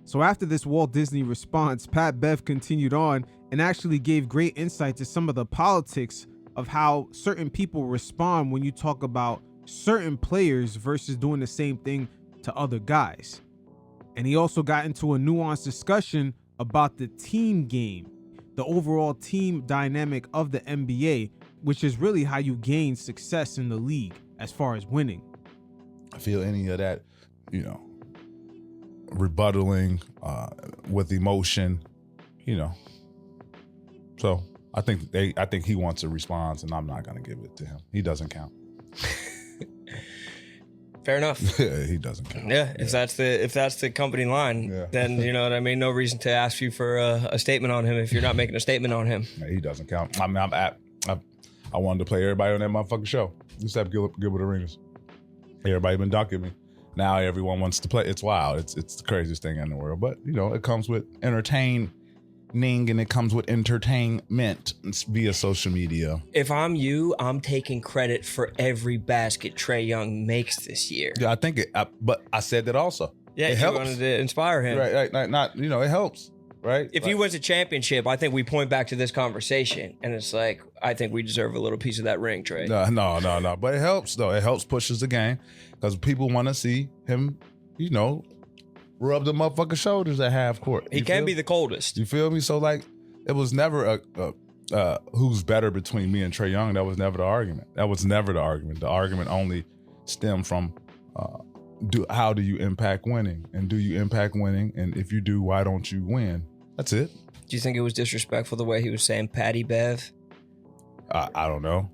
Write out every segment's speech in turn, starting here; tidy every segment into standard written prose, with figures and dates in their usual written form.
So after this Walt Disney response, Pat Bev continued on and actually gave great insight to some of the politics of how certain people respond when you talk about certain players versus doing the same thing to other guys. And he also got into a nuanced discussion about the team game, the overall team dynamic of the NBA, which is really how you gain success in the league as far as winning. I feel any of that, rebuttaling with emotion, So I think he wants a response, and I'm not gonna give it to him. He doesn't count. Fair enough. He doesn't count. Yeah, if that's the company line, then you know what I mean. No reason to ask you for a statement on him if you're not making a statement on him. Yeah, he doesn't count. I mean, I wanted to play everybody on that motherfucking show. Except Gilbert Arenas. Everybody been dunking me. Now everyone wants to play. It's wild. It's the craziest thing in the world. But it comes with entertaining and it comes with entertainment via social media. If I'm you, I'm taking credit for every basket Trae Young makes this year. Yeah, I think but I said that also. Yeah, it helps. Wanted to inspire him. Right. Not it helps. Right. If he wins a championship, I think we point back to this conversation, and it's like, I think we deserve a little piece of that ring, Trae. No. But it helps though. It helps pushes the game because people want to see him, rub the motherfucking shoulders at half court. He can be the coldest. You feel me? So it was never a who's better between me and Trae Young. That was never the argument. The argument only stemmed from how do you impact winning, and do you impact winning, and if you do, why don't you win? That's it. Do you think it was disrespectful the way he was saying Patty Bev? I don't know.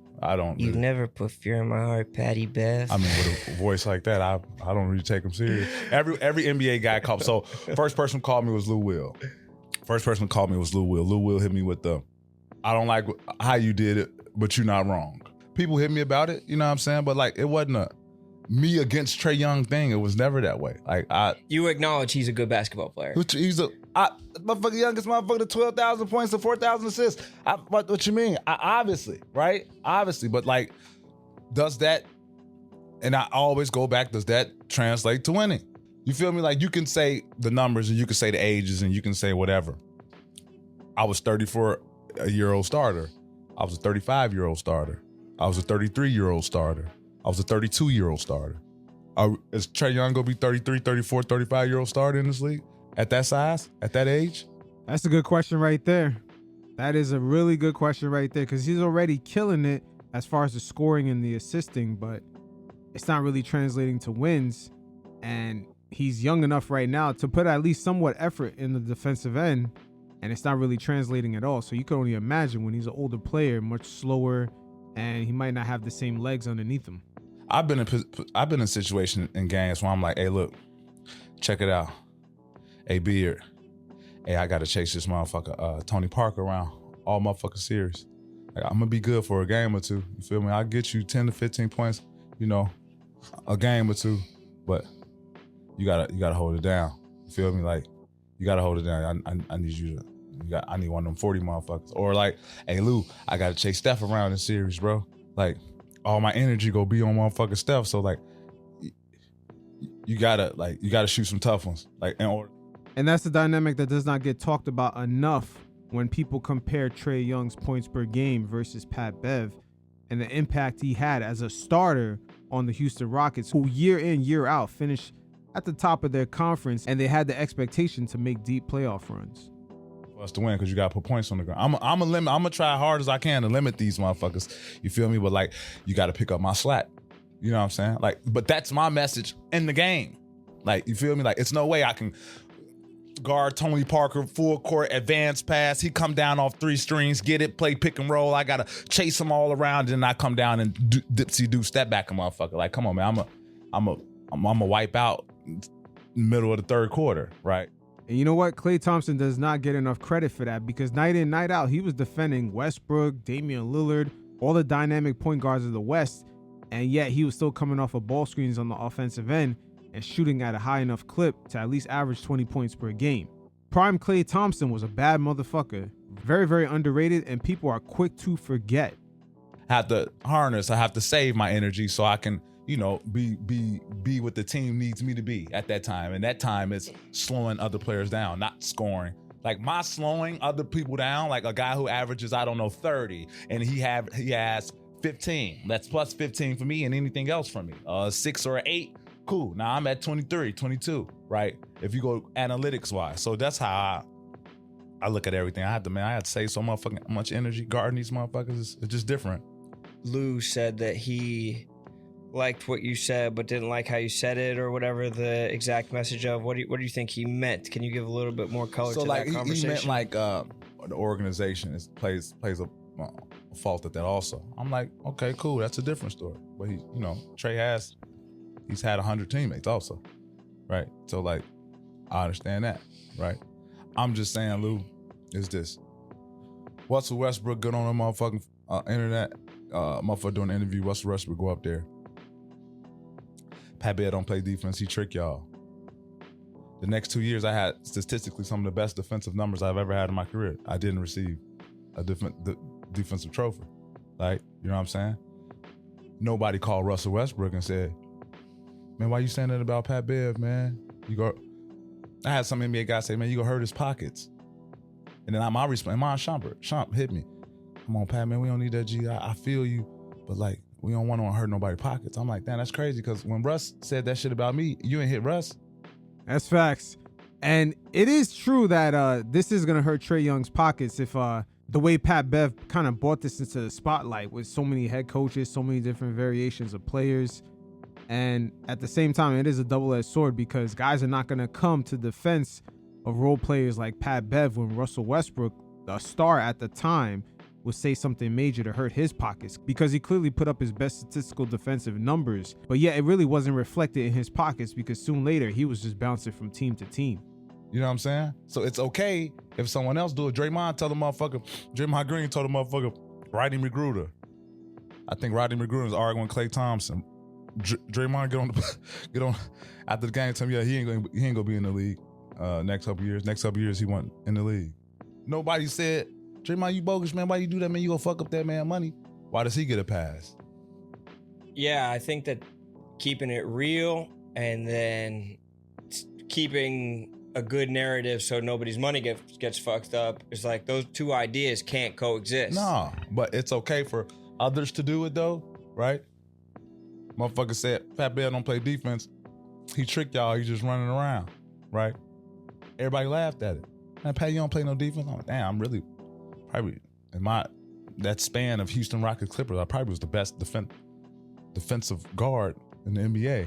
You've never put fear in my heart, Patty Bev. I mean, with a voice like that, I don't really take him serious. Every NBA guy called. So first person called me was Lou Will. Lou Will hit me with I don't like how you did it, but you're not wrong. People hit me about it, you know what I'm saying? But it wasn't a me against Trae Young thing. It was never that way. You acknowledge he's a good basketball player. He's motherfucking youngest motherfucker to 12,000 points and 4,000 assists. What you mean? Obviously, right? Obviously, but does that? And I always go back. Does that translate to winning? You feel me? You can say the numbers and you can say the ages and you can say whatever. I was 34-year-old starter. I was a 35-year-old starter. I was a 33-year-old starter. I was a 32-year-old starter. Is Trae Young going to be 33, 34, 35-year-old starter in this league at that size, at that age? That's a good question right there. That is a really good question right there because he's already killing it as far as the scoring and the assisting, but it's not really translating to wins. And he's young enough right now to put at least somewhat effort in the defensive end, and it's not really translating at all. So you can only imagine when he's an older player, much slower, and he might not have the same legs underneath him. I've been in a situation in games where I'm like, hey, look, check it out. Hey, Beard. Hey, I got to chase this motherfucker Tony Parker around all motherfucking series. I'm going to be good for a game or two. You feel me? I'll get you 10 to 15 points, a game or two. But you gotta hold it down. You feel me? You got to hold it down. I need you to, I need one of them 40 motherfuckers. Or hey, Lou, I got to chase Steph around this series, bro. All my energy go be on motherfucking Steph. So you gotta shoot some tough ones. In order. And that's the dynamic that does not get talked about enough when people compare Trae Young's points per game versus Pat Bev and the impact he had as a starter on the Houston Rockets, who year in, year out finished at the top of their conference, and they had the expectation to make deep playoff runs. For us to win, because you got to put points on the ground. I'm gonna try hard as I can to limit these motherfuckers. You feel me? But you got to pick up my slack. You know what I'm saying? But that's my message in the game. You feel me? It's no way I can guard Tony Parker, full court, advance pass. He come down off three strings, get it, play pick and roll. I gotta chase him all around, and I come down and do step back a motherfucker. Come on, man. I'm a wipe out middle of the third quarter, right? And you know what? Klay Thompson does not get enough credit for that because night in, night out, he was defending Westbrook, Damian Lillard, all the dynamic point guards of the West, and yet he was still coming off of ball screens on the offensive end and shooting at a high enough clip to at least average 20 points per game. Prime Klay Thompson was a bad motherfucker. Very, very underrated, and people are quick to forget. I have to harness, I have to save my energy so I can, be what the team needs me to be at that time. And that time is slowing other players down, not scoring. Like my slowing other people down, like a guy who averages, 30, and he has 15. That's plus 15 for me and anything else from me. 6 or 8, cool. Now I'm at 23, 22, right? If you go analytics wise. So that's how I look at everything. I had to save so motherfucking much energy guarding these motherfuckers. It's just different. Lou said that he liked what you said, but didn't like how you said it, or whatever the exact message of. What do you think he meant? Can you give a little bit more color to that conversation? He meant like the organization plays a fault at that also. I'm like, okay, cool, that's a different story. But Trae he's had 100 teammates also, right? So like, I understand that, right? I'm just saying, Lou, is this. Russell Westbrook good on the motherfucking internet. Motherfucker doing an interview, Russell Westbrook go up there. Pat Bev don't play defense, he trick y'all. The next 2 years, I had statistically some of the best defensive numbers I've ever had in my career. I didn't receive a defensive trophy. Like, you know what I'm saying? Nobody called Russell Westbrook and said, man, why you saying that about Pat Bev, man? I had some NBA guys say, man, you gonna hurt his pockets. And then my response, Shump hit me. Come on, Pat, man, we don't need that G. I feel you, but like, we don't want to hurt nobody's pockets. I'm like, damn, that's crazy, because when Russ said that shit about me, you ain't hit Russ. That's facts. And it is true that this is going to hurt Trae Young's pockets if the way Pat Bev kind of brought this into the spotlight with so many head coaches, so many different variations of players. And at the same time, it is a double-edged sword, because guys are not going to come to defense of role players like Pat Bev when Russell Westbrook, the star at the time, would say something major to hurt his pockets, because he clearly put up his best statistical defensive numbers, but yet it really wasn't reflected in his pockets, because soon later he was just bouncing from team to team. You know what I'm saying? So it's okay if someone else do it. Draymond told the motherfucker, Draymond Green told the motherfucker, Rodney McGruder. I think Rodney McGruder is arguing with Klay Thompson. Draymond get on after the game, tell me, yeah, he ain't gonna be in the league next couple years. Next couple years he went in the league. Nobody said, Draymond, you bogus, man. Why you do that, man? You gonna fuck up that man money. Why does he get a pass? Yeah, I think that keeping it real and then keeping a good narrative so nobody's money gets fucked up is like, those two ideas can't coexist. No, but it's okay for others to do it though, right? Motherfucker said Pat Bev don't play defense. He tricked y'all. He's just running around, right? Everybody laughed at it. Man, Pat, you don't play no defense? I'm like, damn, I'm really probably in that span of Houston Rockets Clippers, I probably was the best defensive guard in the NBA. You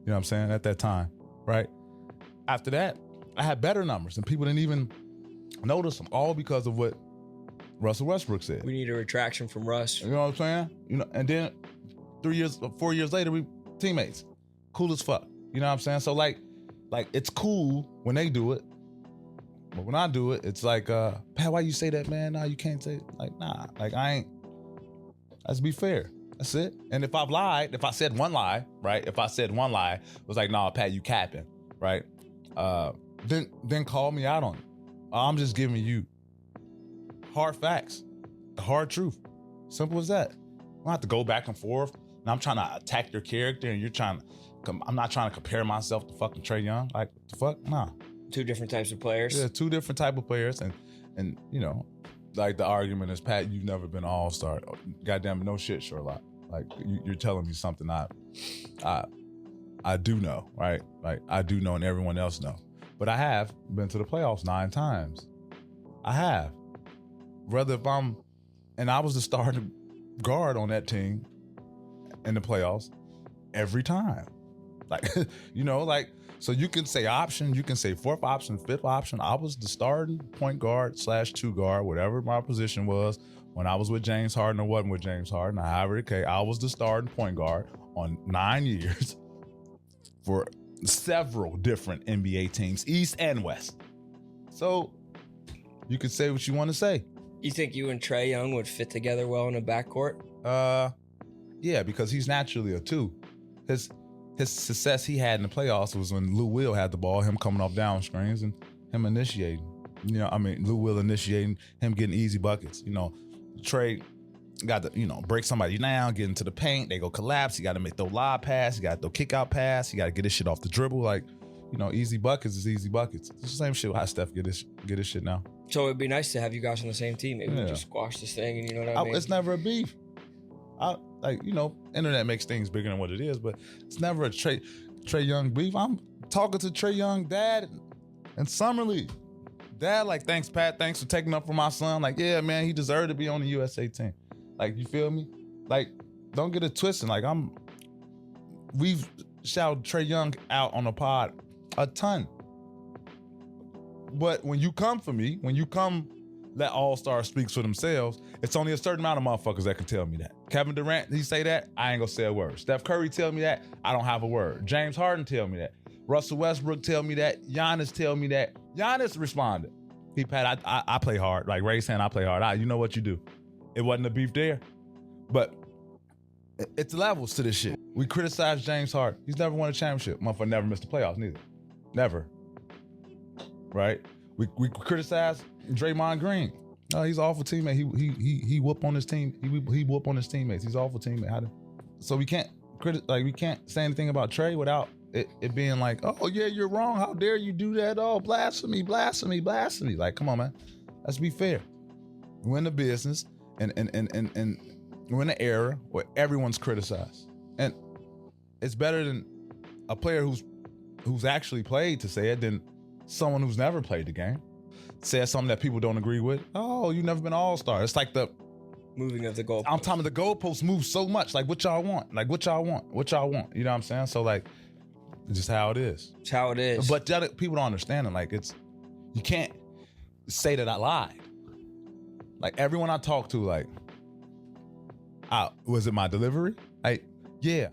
know what I'm saying? At that time, right? After that, I had better numbers and people didn't even notice them, all because of what Russell Westbrook said. We need a retraction from Russ. You know what I'm saying? And then 4 years later, we teammates. Cool as fuck. You know what I'm saying? So like it's cool when they do it. But when I do it, it's like, Pat, why you say that, man? Nah, you can't say it. Like, nah, like I ain't. Let's be fair. That's it. And if I've lied, if I said one lie, right? If I said one lie, it was like, nah, Pat, you capping, right? Then call me out on it. I'm just giving you hard facts, the hard truth. Simple as that. I don't have to go back and forth. And I'm trying to attack your character, and I'm not trying to compare myself to fucking Trae Young. Like, the fuck? Nah. Two different types of players. Yeah, two different type of players, and like the argument is, Pat, you've never been an all-star. Goddamn, no shit, Sherlock. Like you're telling me something I do know, right? Like I do know, and everyone else know. But I have been to the playoffs 9 times. I have. Whether if I was the starting guard on that team in the playoffs every time. Like, so you can say option, you can say 4th option, 5th option. I was the starting point guard / 2 guard, whatever my position was when I was with James Harden or wasn't with James Harden. However it came, I was the starting point guard on 9 years for several different NBA teams, East and West. So you could say what you want to say. You think you and Trae Young would fit together well in a backcourt? Yeah, because he's naturally a 2. His success he had in the playoffs was when Lou Will had the ball, him coming off down screens and him initiating. Lou Will initiating, him getting easy buckets. Trae got to, break somebody down, get into the paint, they go collapse. You got to make throw lob pass, you got to throw kick out pass, you got to get this shit off the dribble. Like, easy buckets is easy buckets. It's the same shit with how Steph get this shit now. So it'd be nice to have you guys on the same team. Maybe we just squash this thing, and you know what I mean? It's never a beef. Internet makes things bigger than what it is, but it's never a Trae Young beef. I'm talking to Trae Young dad and Summerlee. Dad, like, thanks, Pat. Thanks for taking up for my son. Like, yeah, man, he deserved to be on the USA team. Like, you feel me? Like, don't get it twisted. Like, we've shouted Trae Young out on the pod a ton. But when you come for me, let all-stars speak for themselves, it's only a certain amount of motherfuckers that can tell me that. Kevin Durant, he say that, I ain't gonna say a word. Steph Curry tell me that, I don't have a word. James Harden tell me that. Russell Westbrook tell me that. Giannis tell me that. Giannis responded. Pat, I play hard. Like Ray saying, I play hard. You know what you do. It wasn't a beef there. But it's levels to this shit. We criticize James Harden. He's never won a championship. Motherfucker never missed the playoffs neither. Never. Right? We criticize Draymond Green. No, he's an awful teammate. He whoop on his team. He whoop on his teammates. He's an awful teammate. So we can't say anything about Trae without it being like, oh yeah, you're wrong. How dare you do that? Oh, blasphemy, blasphemy, blasphemy. Like, come on, man. Let's be fair. We're in the business and we're in an era where everyone's criticized. And it's better than a player who's actually played to say it than someone who's never played the game. Says something that people don't agree with. Oh, you've never been an all-star. It's like the moving of the goalposts. I'm talking the goalposts move so much. Like, what y'all want? What y'all want? You know what I'm saying? So, like, it's just how it is. It's how it is. But people don't understand it. Like, you can't say that I lied. Like, everyone I talk to, like, was it my delivery? Like, yeah.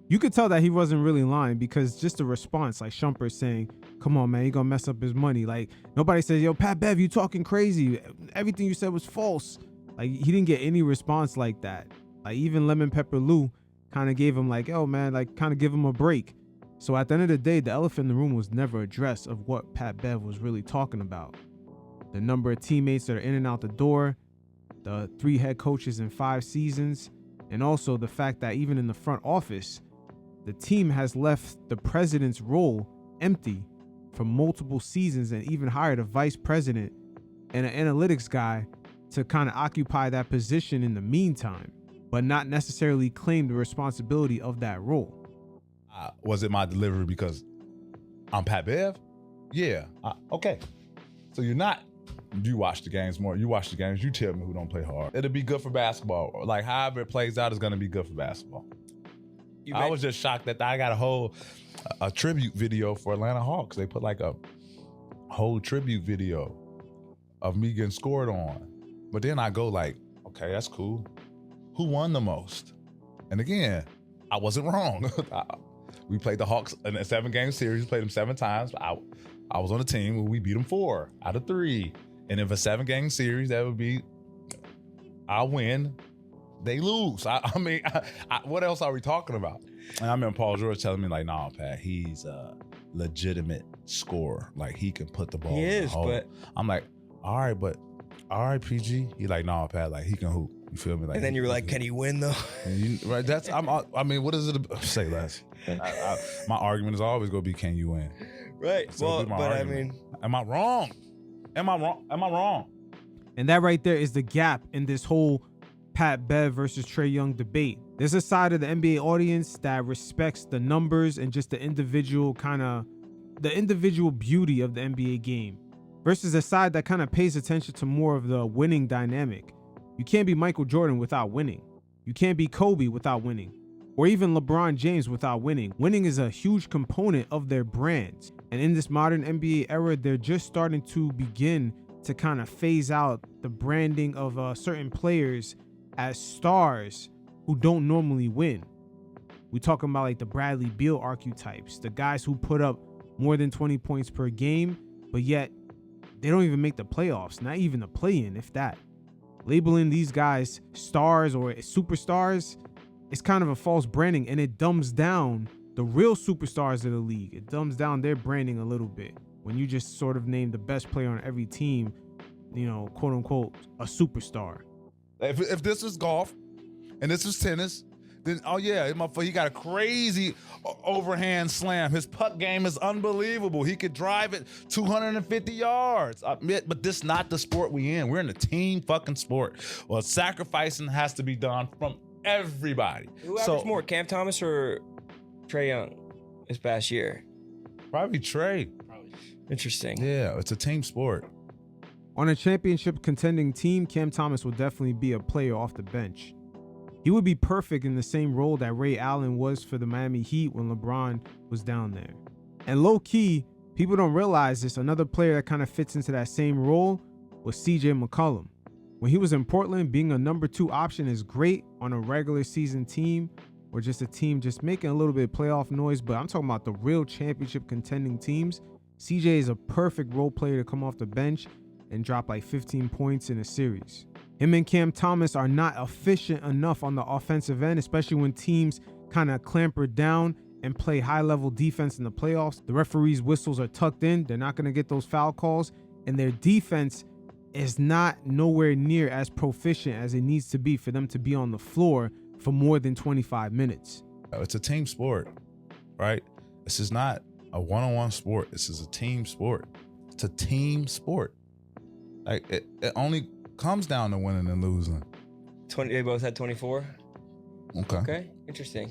You could tell that he wasn't really lying because just the response, like Shumpert saying, come on, man, you gonna mess up his money. Like, nobody says, yo, Pat Bev, you talking crazy. Everything you said was false. Like, he didn't get any response like that. Like, even Lemon Pepper Lou kind of gave him like, yo, man, like, kind of give him a break. So at the end of the day, the elephant in the room was never addressed of what Pat Bev was really talking about. The number of teammates that are in and out the door, the 3 head coaches in 5 seasons, and also the fact that even in the front office, the team has left the president's role empty for multiple seasons and even hired a vice president and an analytics guy to kind of occupy that position in the meantime, but not necessarily claim the responsibility of that role. Was it my delivery because I'm Pat Bev? Yeah. Okay. So you watch the games more. You watch the games. You tell me who don't play hard. It'll be good for basketball. Like, however it plays out is going to be good for basketball. I was just shocked that I got a tribute video for Atlanta Hawks. They put like a whole tribute video of me getting scored on. But then I go like, okay, that's cool. Who won the most? And again, I wasn't wrong. We played the Hawks in a 7-game series, played them 7 times. I was on the team where we beat them 4 out of 3. And if a 7-game series, that would be, I win, they lose. I mean, what else are we talking about? And I remember Paul George telling me like, nah, Pat, he's a legitimate scorer. Like, he can put the ball in the hole. But I'm like, all right, PG. He like, nah, Pat, like, he can hoop. You feel me? Like, and then you were like, can he win though? Right. I mean, what is it? Say less. My argument is always gonna be, can you win? Right. So well, but argument. Am I wrong? Am I wrong? And that right there is the gap in this whole Pat Bev versus Trae Young debate. There's a side of the NBA audience that respects the numbers and just the individual beauty of the NBA game versus a side that kind of pays attention to more of the winning dynamic. You can't be Michael Jordan without winning. You can't be Kobe without winning, or even LeBron James without winning. Winning is a huge component of their brands. And in this modern NBA era, they're just starting to begin to kind of phase out the branding of certain players as stars who don't normally win. We're talking about like the Bradley Beal archetypes, the guys who put up more than 20 points per game, but yet they don't even make the playoffs, not even the play-in, if that. Labeling these guys stars or superstars is kind of a false branding, and it dumbs down the real superstars of the league. It dumbs down their branding a little bit when you just sort of name the best player on every team, quote unquote, a superstar. If this was golf and this was tennis, then oh yeah, he got a crazy overhand slam. His putt game is unbelievable. He could drive it 250 yards. I admit, but this is not the sport we in. We're in a team fucking sport. Well, sacrificing has to be done from everybody. Who averaged more, Cam Thomas or Trae Young this past year? Probably Trae. Interesting. Yeah, it's a team sport. On a championship contending team, Cam Thomas will definitely be a player off the bench. He would be perfect in the same role that Ray Allen was for the Miami Heat when LeBron was down there. And low key, people don't realize this, another player that kind of fits into that same role was CJ McCollum. When he was in Portland, being a number 2 option is great on a regular season team or just a team just making a little bit of playoff noise, but I'm talking about the real championship contending teams. CJ is a perfect role player to come off the bench and drop like 15 points in a series. Him and Cam Thomas are not efficient enough on the offensive end, especially when teams kind of clamper down and play high-level defense in the playoffs. The referees' whistles are tucked in. They're not going to get those foul calls, and their defense is not nowhere near as proficient as it needs to be for them to be on the floor for more than 25 minutes. It's a team sport, right? This is not a one-on-one sport. This is a team sport. It's a team sport. Like it only comes down to winning and losing. They both had 24. Okay. Interesting.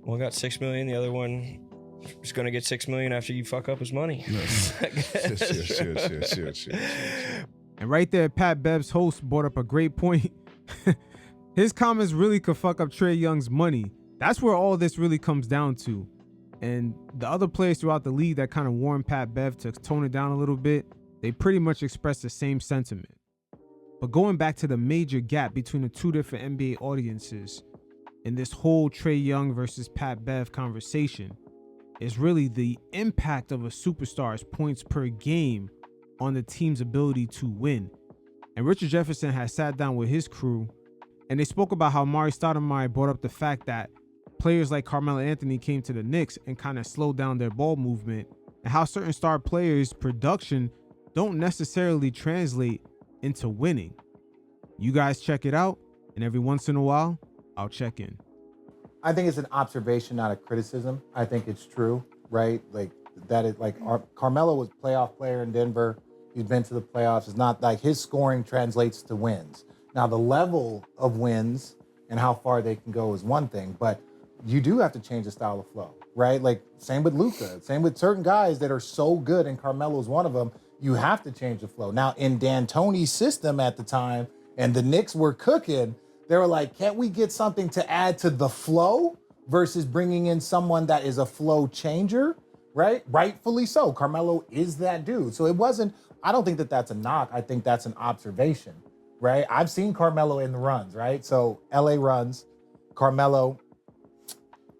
One got $6 million. The other one is going to get $6 million after you fuck up his money. Yes. Shit. And right there, Pat Bev's host brought up a great point. His comments really could fuck up Trae Young's money. That's where all this really comes down to. And the other players throughout the league that kind of warned Pat Bev to tone it down a little bit, they pretty much expressed the same sentiment. But going back to the major gap between the two different NBA audiences in this whole Trae Young versus Pat Bev conversation is really the impact of a superstar's points per game on the team's ability to win. And Richard Jefferson has sat down with his crew and they spoke about how Mari Stoudemire brought up the fact that players like Carmelo Anthony came to the Knicks and kind of slowed down their ball movement, and how certain star players' production don't necessarily translate into winning. You guys check it out, and every once in a while, I'll check in. I think it's an observation, not a criticism. I think it's true, right? Like that is like Carmelo was a playoff player in Denver. He's been to the playoffs. It's not like his scoring translates to wins. Now the level of wins and how far they can go is one thing, but you do have to change the style of flow, right? Like same with Luka, same with certain guys that are so good, and Carmelo's one of them. You have to change the flow. Now in D'Antoni's system at the time, and the Knicks were cooking, they were like, can't we get something to add to the flow versus bringing in someone that is a flow changer, right? Rightfully so. Carmelo is that dude. So it wasn't, I don't think that that's a knock. I think that's an observation, right? I've seen Carmelo in the runs, right? So LA runs, Carmelo,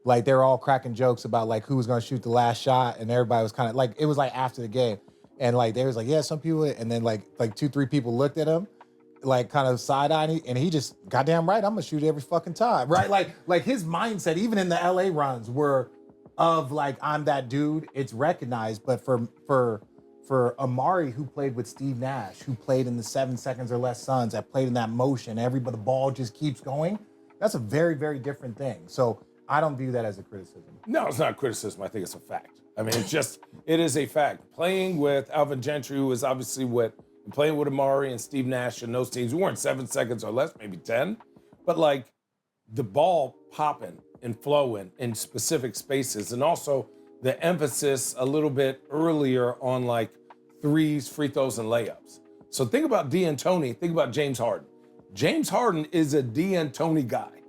like they're all cracking jokes about like who was going to shoot the last shot, and everybody was kind of like, it was like after the game, and like they was like, yeah, some people, and then like 2-3 people looked at him like kind of side-eyeing, and he just, goddamn right, I'm gonna shoot every fucking time, right? Like his mindset, even in the LA runs, were of like, I'm that dude. It's recognized. But for Amari, who played with Steve Nash, who played in the 7 seconds or less Suns, that played in that motion, everybody, the ball just keeps going. That's a very, very different thing. So I don't view that as a criticism. No, it's not criticism. I think it's a fact. I mean, it is a fact. Playing with Alvin Gentry, who is obviously playing with Amari and Steve Nash and those teams, we weren't 7 seconds or less, maybe 10, but like the ball popping and flowing in specific spaces, and also the emphasis a little bit earlier on like threes, free throws, and layups. So think about D'Antoni, think about James Harden. James Harden is a D'Antoni guy.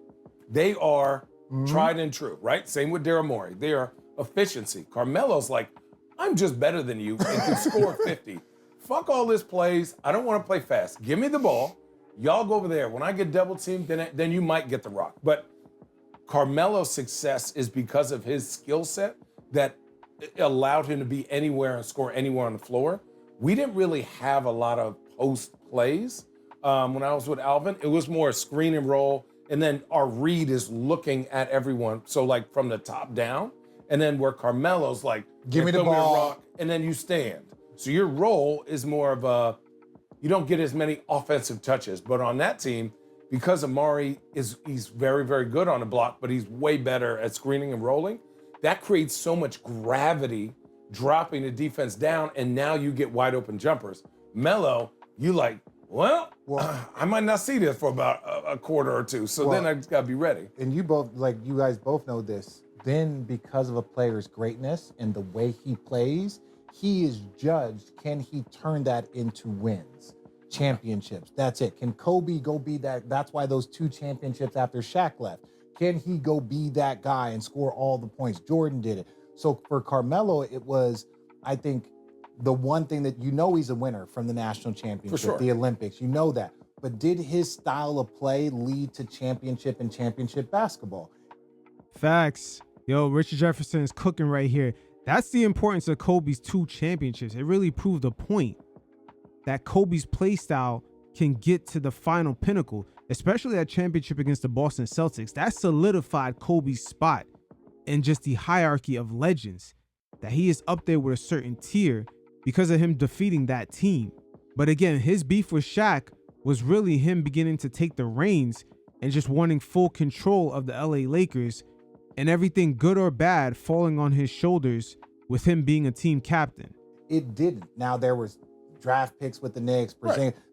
They are tried and true, right? Same with Daryl Morey. They are efficiency. Carmelo's like, I'm just better than you and can score 50. Fuck all this plays. I don't want to play fast. Give me the ball. Y'all go over there. When I get double teamed, then you might get the rock. But Carmelo's success is because of his skill set that allowed him to be anywhere and score anywhere on the floor. We didn't really have a lot of post plays when I was with Alvin. It was more a screen and roll, and then our read is looking at everyone. So like from the top down, and then where Carmelo's like, give me the ball, rock, and then you stand. So your role is more of you don't get as many offensive touches. But on that team, because Amari he's very, very good on the block, but he's way better at screening and rolling. That creates so much gravity dropping the defense down, and now you get wide open jumpers. Melo, you like, well, I might not see this for about a quarter or two, so then I just gotta be ready. And you guys both know this. Then because of a player's greatness and the way he plays, he is judged. Can he turn that into wins? Championships. That's it. Can Kobe go be that? That's why those 2 championships after Shaq left. Can he go be that guy and score all the points? Jordan did it. So for Carmelo, it was, I think, the one thing that he's a winner from the national championship, the Olympics. You know that. But did his style of play lead to championship and championship basketball? Facts. Yo, Richard Jefferson is cooking right here. That's the importance of Kobe's 2 championships. It really proved the point that Kobe's play style can get to the final pinnacle, especially that championship against the Boston Celtics. That solidified Kobe's spot in just the hierarchy of legends, that he is up there with a certain tier because of him defeating that team. But again, his beef with Shaq was really him beginning to take the reins and just wanting full control of the LA Lakers, and everything good or bad falling on his shoulders with him being a team captain. It didn't. Now there was draft picks with the Knicks,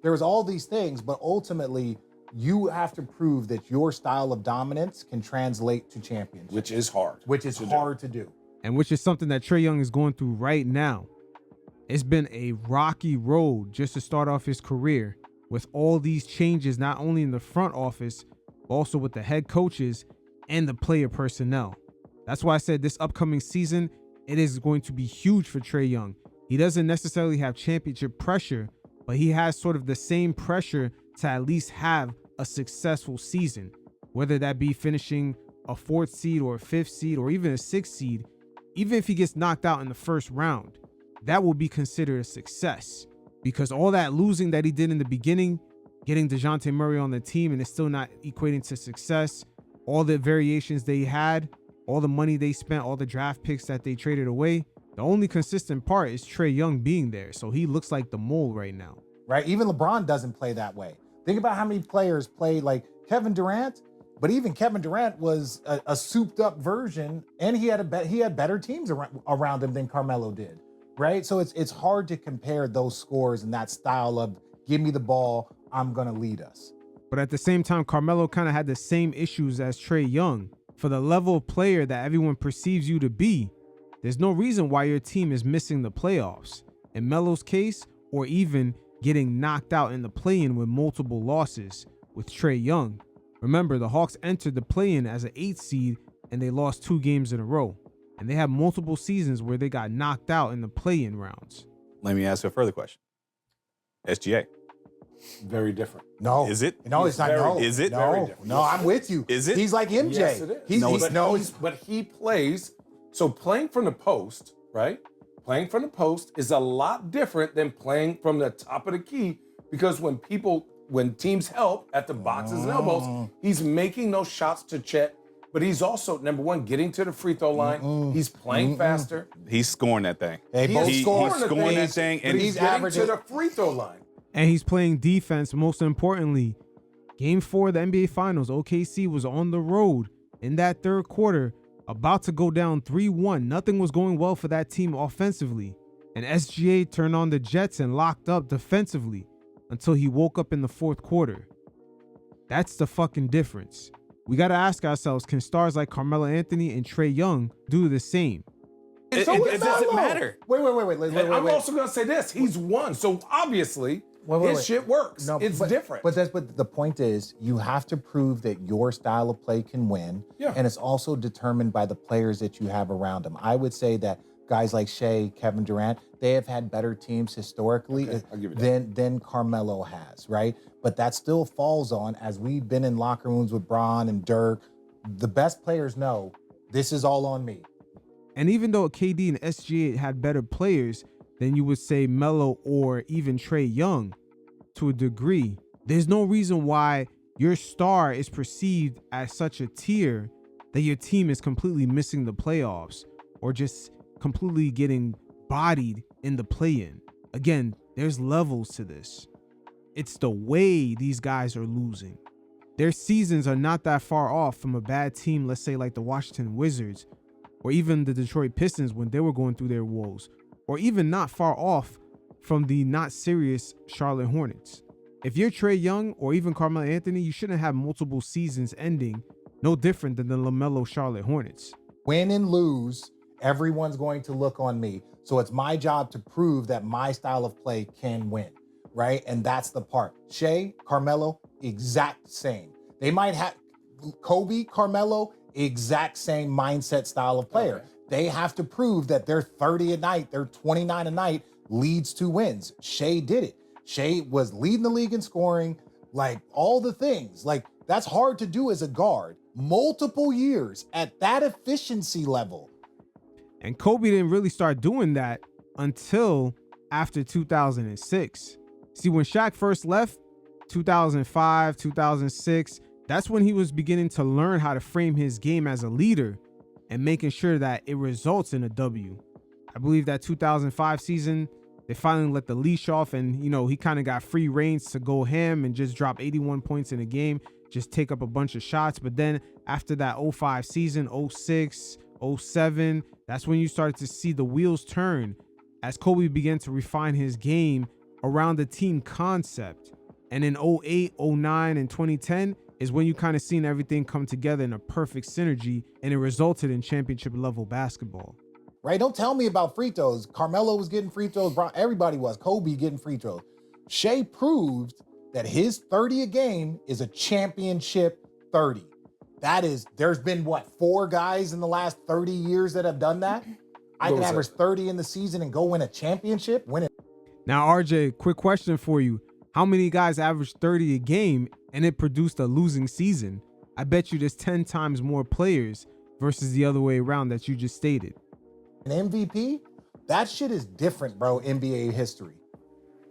there was all these things, but ultimately you have to prove that your style of dominance can translate to championship. Which is hard. Which is hard to do. And which is something that Trae Young is going through right now. It's been a rocky road just to start off his career with all these changes, not only in the front office, but also with the head coaches and the player personnel. That's why I said this upcoming season, it is going to be huge for Trae Young. He doesn't necessarily have championship pressure, but he has sort of the same pressure to at least have a successful season, whether that be finishing a 4th seed or a 5th seed or even a 6th seed. Even if he gets knocked out in the first round, that will be considered a success, because all that losing that he did in the beginning, getting DeJounte Murray on the team and it's still not equating to success, all the variations they had, all the money they spent, all the draft picks that they traded away, the only consistent part is Trae Young being there. So he looks like the mole right now. Right? Even LeBron doesn't play that way. Think about how many players played like Kevin Durant, but even Kevin Durant was a souped up version, and he had better teams around him than Carmelo did, right? So it's hard to compare those scores and that style of give me the ball, I'm gonna lead us. But at the same time, Carmelo kind of had the same issues as Trae Young. For the level of player that everyone perceives you to be, there's no reason why your team is missing the playoffs. In Melo's case, or even getting knocked out in the play-in with multiple losses with Trae Young. Remember, the Hawks entered the play-in as an 8th seed and they lost 2 games in a row. And they have multiple seasons where they got knocked out in the play-in rounds. Let me ask you a further question. SGA. Very different. No. Is it? No, it's not. No. Is it? Very No, different. no, I'm with you. Is it? He's like MJ. Yes, it is. But he plays. So playing from the post, right? Playing from the post is a lot different than playing from the top of the key, because when teams help at the boxes and elbows, he's making those shots to Chet, but he's also, number one, getting to the free throw line. He's playing faster. He's scoring that thing. He's scoring that thing, and he's getting to the free throw line. And he's playing defense. Most importantly, Game 4 of the NBA Finals, OKC was on the road in that 3rd quarter, about to go down 3-1. Nothing was going well for that team offensively. And SGA turned on the Jets and locked up defensively until he woke up in the 4th quarter. That's the fucking difference. We got to ask ourselves, can stars like Carmelo Anthony and Trae Young do the same? It doesn't matter. Wait. I'm also going to say this. He's won. So obviously, his shit works. No, it's different. But the point is, you have to prove that your style of play can win. Yeah. And it's also determined by the players that you have around them. I would say that guys like Shea, Kevin Durant, they have had better teams historically I'll give you that. than Carmelo has, right? But that still falls on, as we've been in locker rooms with Bron and Dirk, the best players know this is all on me. And even though KD and SGA had better players than you would say Melo or even Trae Young, to a degree, there's no reason why your star is perceived as such a tier that your team is completely missing the playoffs or just completely getting bodied in the play-in. Again, there's levels to this. It's the way these guys are losing. their seasons are not that far off from a bad team, let's say like the Washington Wizards or even the Detroit Pistons when they were going through their woes, or even not far off from the not serious Charlotte Hornets. If you're Trae Young or even Carmelo Anthony, you shouldn't have multiple seasons ending no different than the LaMelo Charlotte Hornets. Win and lose, everyone's going to look on me. So it's my job to prove that my style of play can win, right? And that's the part. Shea, Carmelo, exact same. They might have Kobe, Carmelo, exact same mindset style of player. Okay. They have to prove that their 30 a night, their 29 a night leads to wins. Shea did it. Shea was leading the league in scoring, like all the things. Like that's hard to do as a guard. Multiple years at that efficiency level. And Kobe didn't really start doing that until after 2006. See, when Shaq first left, 2005, 2006, that's when he was beginning to learn how to frame his game as a leader and making sure that it results in a W. I believe that 2005 season, they finally let the leash off and, he kind of got free reins to go ham and just drop 81 points in a game, just take up a bunch of shots. But then after that 05 season, 06, 07, that's when you started to see the wheels turn as Kobe began to refine his game around the team concept. And in 08, 09, and 2010 is when you kind of seen everything come together in a perfect synergy, and it resulted in championship level basketball. Right? Don't tell me about free throws. Carmelo was getting free throws. Everybody was. Kobe getting free throws. Shea proved that his 30 a game is a championship 30. There's been 4 guys in the last 30 years that have done that? I can average 30 in the season and go win a championship, win it. Now, RJ, quick question for you. How many guys average 30 a game and it produced a losing season? I bet you there's 10 times more players versus the other way around that you just stated. An MVP? That shit is different, bro, NBA history.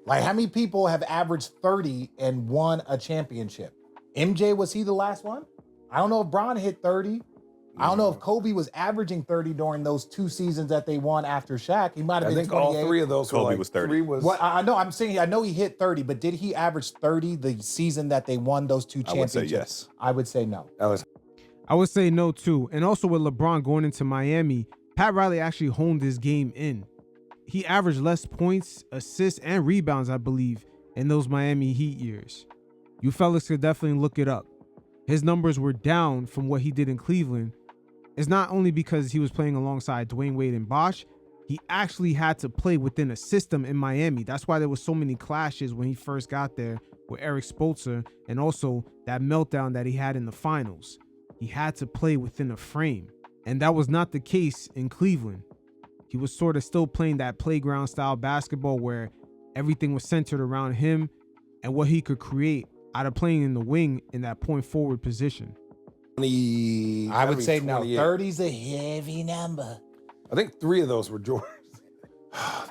Like, how many people have averaged 30 and won a championship? MJ, was he the last one? I don't know if Bron hit 30. I don't know if Kobe was averaging 30 during those 2 seasons that they won after Shaq. He might have been 28. I think all 3 of those Kobe were like, was 30. 3 was. What I know, I'm saying, I know he hit 30, but did he average 30 the season that they won those 2 I would championships? say yes. I would say no. That was I would say no too. And also with LeBron going into Miami, Pat Riley actually honed his game in. He averaged less points, assists, and rebounds, I believe, in those Miami Heat years. You fellas could definitely look it up. His numbers were down from what he did in Cleveland. It's not only because he was playing alongside Dwayne Wade and Bosh, he actually had to play within a system in Miami. That's why there was so many clashes when he first got there with Eric Spoelstra, and also that meltdown that he had in the finals. He had to play within a frame, and that was not the case in Cleveland. He was sort of still playing that playground style basketball where everything was centered around him and what he could create out of playing in the wing in that point forward position. 20. I would say no. 28. 30's a heavy number. I think 3 of those were Jordan.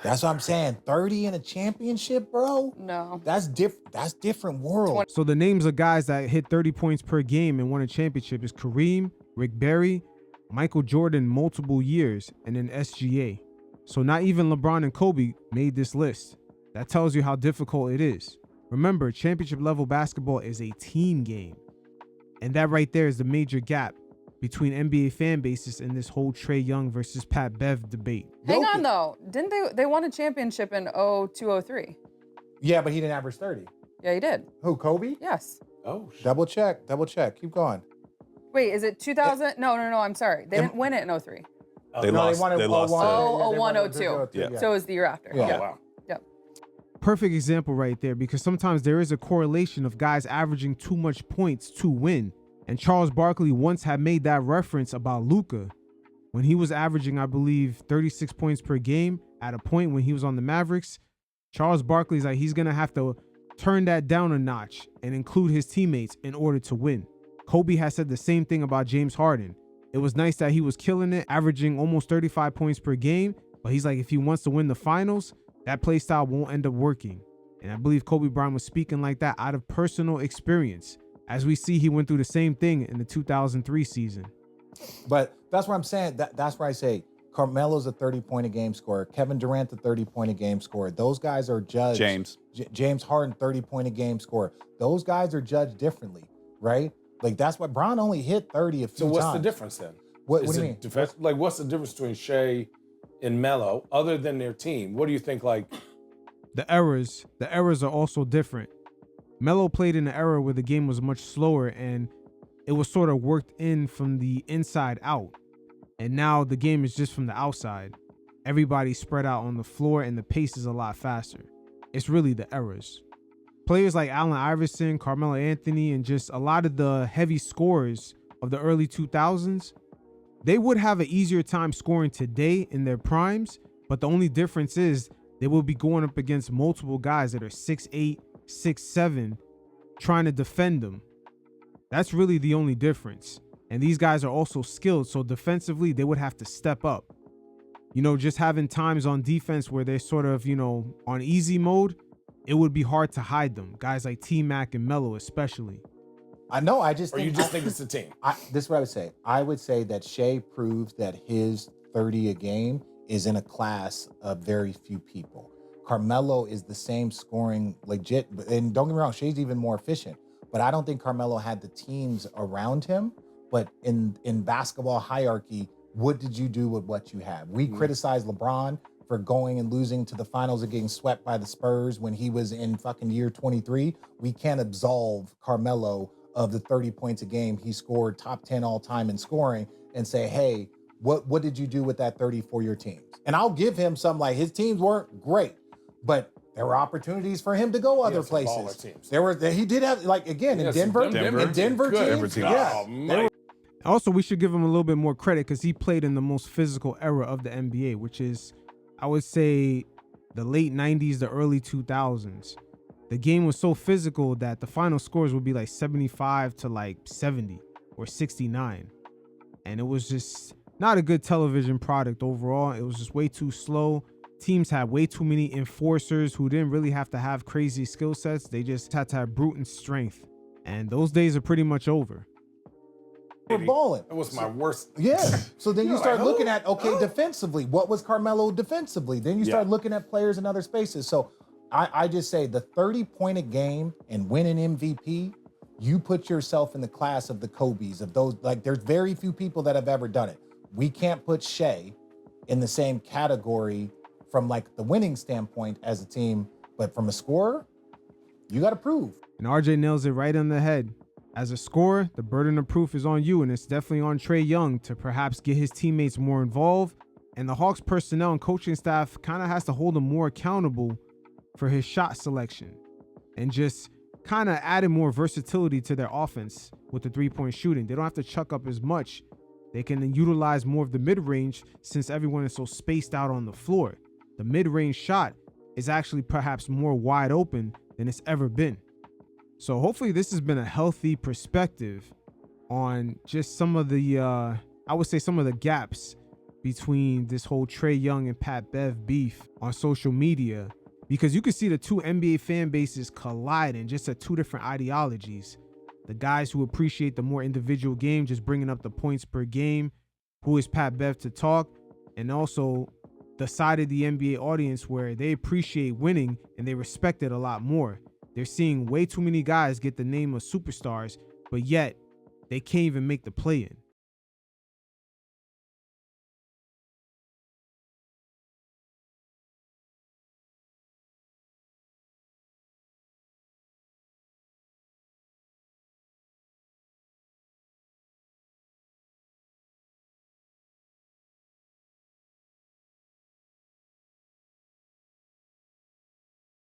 That's what I'm saying. 30 in a championship, bro? No. That's different world. So the names of guys that hit 30 points per game and won a championship is Kareem, Rick Barry, Michael Jordan multiple years, and then SGA. So not even LeBron and Kobe made this list. That tells you how difficult it is. Remember, championship level basketball is a team game. And that right there is the major gap between NBA fan bases and this whole Trae Young versus Pat Bev debate. Hang on though. Didn't they won a championship in 0203? Yeah, but he didn't average 30. Yeah, he did. Who, Kobe? Yes. Oh, shit. Double check. Keep going. Wait, is it 2000? No, I'm sorry. They didn't win it in 03. They lost. They lost. Oh, they won 01, 02. 02. Yeah. So it was the year after. Yeah. Yeah. Wow. Yep. Perfect example right there, because sometimes there is a correlation of guys averaging too much points to win. And Charles Barkley once had made that reference about Luka when he was averaging, I believe, 36 points per game at a point when he was on the Mavericks. Charles Barkley's like, he's going to have to turn that down a notch and include his teammates in order to win. Kobe has said the same thing about James Harden. It was nice that he was killing it, averaging almost 35 points per game. But he's like, if he wants to win the finals, that play style won't end up working. And I believe Kobe Bryant was speaking like that out of personal experience. As we see, he went through the same thing in the 2003 season. But that's what I'm saying. That's where I say Carmelo's a 30-point-a-game scorer. Kevin Durant, a 30-point-a-game scorer. Those guys are judged. James. James Harden, 30-point-a-game scorer. Those guys are judged differently. right? Like that's what Bron only hit 30 a few So what's times. the difference then? What Is do you it mean? like, what's the difference between Shea and Melo, other than their team? What do you think? Like, The eras are also different. Melo played in an era where the game was much slower and it was sort of worked in from the inside out. And now the game is just from the outside. Everybody's spread out on the floor and the pace is a lot faster. It's really the eras. Players like Allen Iverson, Carmelo Anthony, and just a lot of the heavy scorers of the early 2000s, they would have an easier time scoring today in their primes, but the only difference is they will be going up against multiple guys that are 6'8", 6'7", trying to defend them. That's really the only difference. And these guys are also skilled, so defensively, they would have to step up. You know, just having times on defense where they're sort of, you know, on easy mode, it would be hard to hide them. Guys like T-Mac and Melo especially. I know, I just or think... you just think it's the team? This is what I would say. I would say that Shea proves that his 30 a game is in a class of very few people. Carmelo is the same scoring legit, and don't get me wrong, Shea's even more efficient, but I don't think Carmelo had the teams around him. But in basketball hierarchy, what did you do with what you have? We criticized LeBron for going and losing to the finals and getting swept by the Spurs when he was in fucking year 23. We can't absolve Carmelo of the 30 points a game he scored, top 10 all time in scoring, and say, hey, what did you do with that 30 for your teams? And I'll give him some, like, his teams weren't great, but there were opportunities for him to go other places. He did have, like, again, in Denver teams. Yeah. Also, we should give him a little bit more credit because he played in the most physical era of the NBA, which is, I would say, the late 90s, the early 2000s. The game was so physical that the final scores would be like 75 to like 70 or 69. And it was just not a good television product overall. It was just way too slow. Teams had way too many enforcers who didn't really have to have crazy skill sets. They just had to have brute and strength. And those days are pretty much over. We're balling. That was my worst. Yeah. So then you start looking at, defensively, what was Carmelo defensively? Then you start looking at players in other spaces. So I just say the 30-point a game and win an MVP, you put yourself in the class of the Kobe's, of those, like, there's very few people that have ever done it. We can't put Shea in the same category from, like, the winning standpoint as a team, but from a scorer, you got to prove. And RJ nails it right on the head. As a scorer, the burden of proof is on you, and it's definitely on Trae Young to perhaps get his teammates more involved. And the Hawks personnel and coaching staff kind of has to hold him more accountable for his shot selection and just kind of added more versatility to their offense with the three-point shooting. They don't have to chuck up as much. They can utilize more of the mid-range since everyone is so spaced out on the floor. The mid-range shot is actually perhaps more wide open than it's ever been. So hopefully this has been a healthy perspective on just some of the, I would say some of the gaps between this whole Trae Young and Pat Bev beef on social media, because you can see the two NBA fan bases colliding just at two different ideologies. The guys who appreciate the more individual game, just bringing up the points per game, who is Pat Bev to talk, and also the side of the NBA audience where they appreciate winning and they respect it a lot more. They're seeing way too many guys get the name of superstars, but yet they can't even make the play-in.